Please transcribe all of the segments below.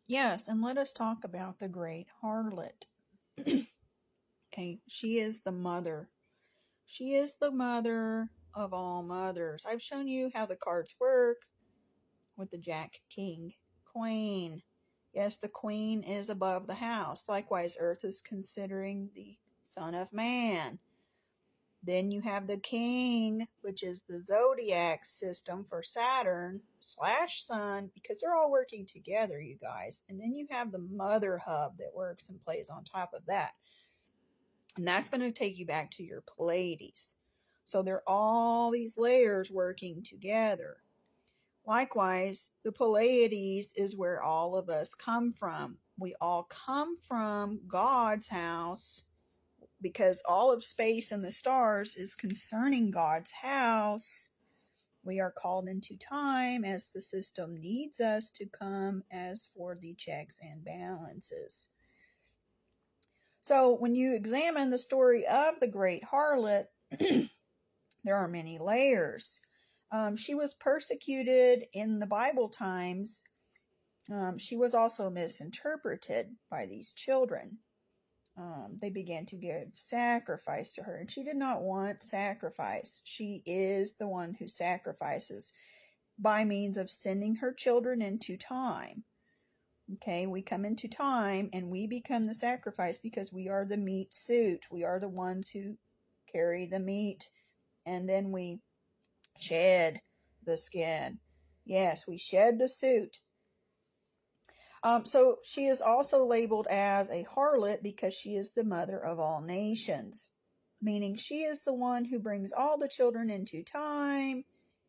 Yes, and let us talk about the great harlot. Okay, she is the mother. She is the mother of all mothers. I've shown you how the cards work with the Jack, King, Queen. Yes, the Queen is above the house. Likewise, Earth is considering the Son of Man. Then you have the King, which is the zodiac system for Saturn / Sun, because they're all working together, you guys. And then you have the Mother Hub that works and plays on top of that. And that's going to take you back to your Pleiades. So there are all these layers working together. Likewise, the Pleiades is where all of us come from. We all come from God's house, because all of space and the stars is concerning God's house. We are called into time as the system needs us to come, as for the checks and balances. So when you examine the story of the great harlot, there are many layers. She was persecuted in the Bible times. She was also misinterpreted by these children. They began to give sacrifice to her, and she did not want sacrifice. She is the one who sacrifices by means of sending her children into time. Okay, we come into time and we become the sacrifice because we are the meat suit. We are the ones who carry the meat, and then we shed the skin. Yes, we shed the suit. So she is also labeled as a harlot because she is the mother of all nations, meaning she is the one who brings all the children into time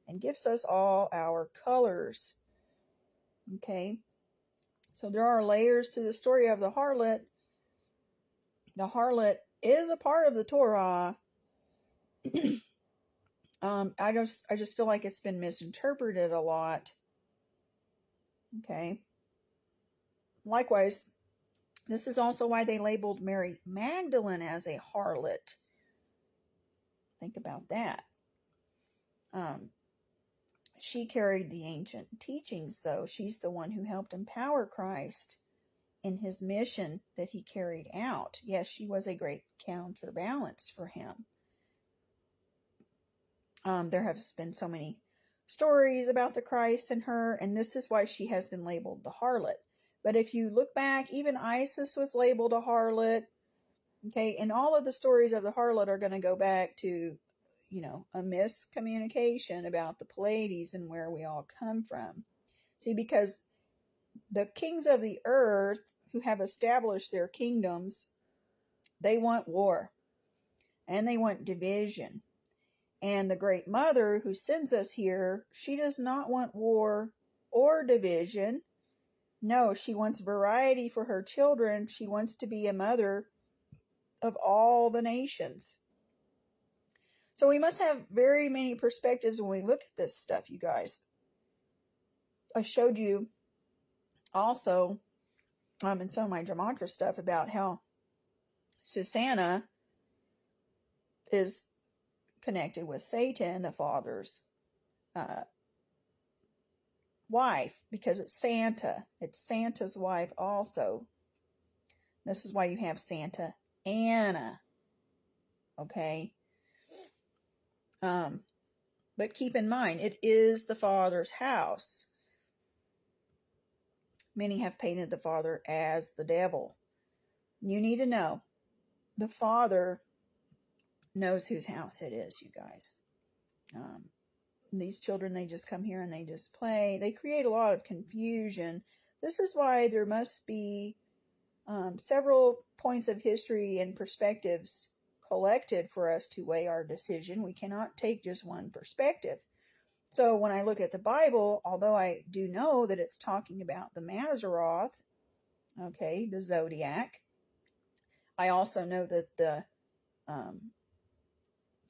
and gives us all our colors. Okay, so there are layers to the story of the harlot. The harlot is a part of the Torah. I just feel like it's been misinterpreted a lot. Okay. Likewise, this is also why they labeled Mary Magdalene as a harlot. Think about that. She carried the ancient teachings, though. She's the one who helped empower Christ in his mission that he carried out. Yes, she was a great counterbalance for him. There have been so many stories about the Christ and her, and this is why she has been labeled the harlot. But if you look back, even Isis was labeled a harlot. Okay, and all of the stories of the harlot are going to go back to, a miscommunication about the Pleiades and where we all come from. See, because the kings of the earth who have established their kingdoms, they want war and they want division. And the Great Mother who sends us here, she does not want war or division. No, she wants variety for her children. She wants to be a mother of all the nations. So we must have very many perspectives when we look at this stuff, you guys. I showed you also in some of my Gematria stuff about how Susanna is connected with Satan, the father's wife, because it's Santa. It's Santa's wife also. This is why you have Santa Anna. Okay? But keep in mind, it is the Father's house. Many have painted the Father as the devil. You need to know, the Father knows whose house it is, you guys. These children, they just come here and they just play. They create a lot of confusion. This is why there must be several points of history and perspectives collected for us to weigh our decision. We cannot take just one perspective. So when I look at the Bible, although I do know that it's talking about the Mazzaroth, okay, the zodiac, I also know that the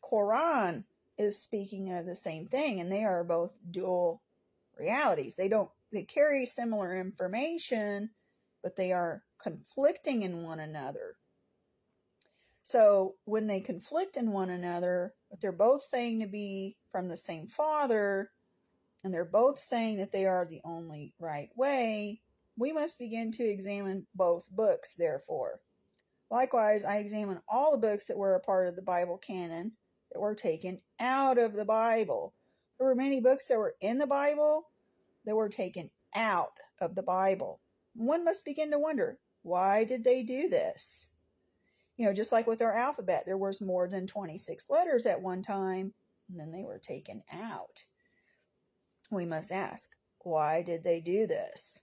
Quran is speaking of the same thing, and they are both dual realities. They carry similar information, but they are conflicting in one another. So when they conflict in one another, but they're both saying to be from the same Father, and they're both saying that they are the only right way, We must begin to examine both books, therefore. Likewise, I examine all the books that were a part of the Bible canon that were taken out of the Bible. There were many books that were in the Bible that were taken out of the Bible. One must begin to wonder, why did they do this? Just like with our alphabet, there was more than 26 letters at one time, and then they were taken out. We must ask, why did they do this?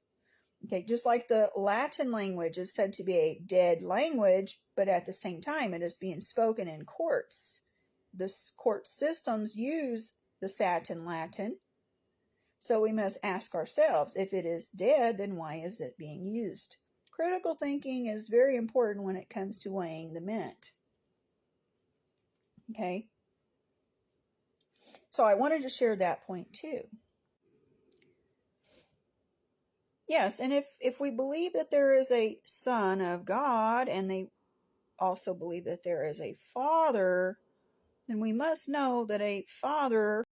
Okay, just like the Latin language is said to be a dead language, but at the same time it is being spoken in courts. The court systems use the Satin Latin. So we must ask ourselves, if it is dead, then why is it being used? Critical thinking is very important when it comes to weighing the mint. Okay? So I wanted to share that point too. Yes, and if we believe that there is a Son of God, and they also believe that there is a Father, then we must know that a Father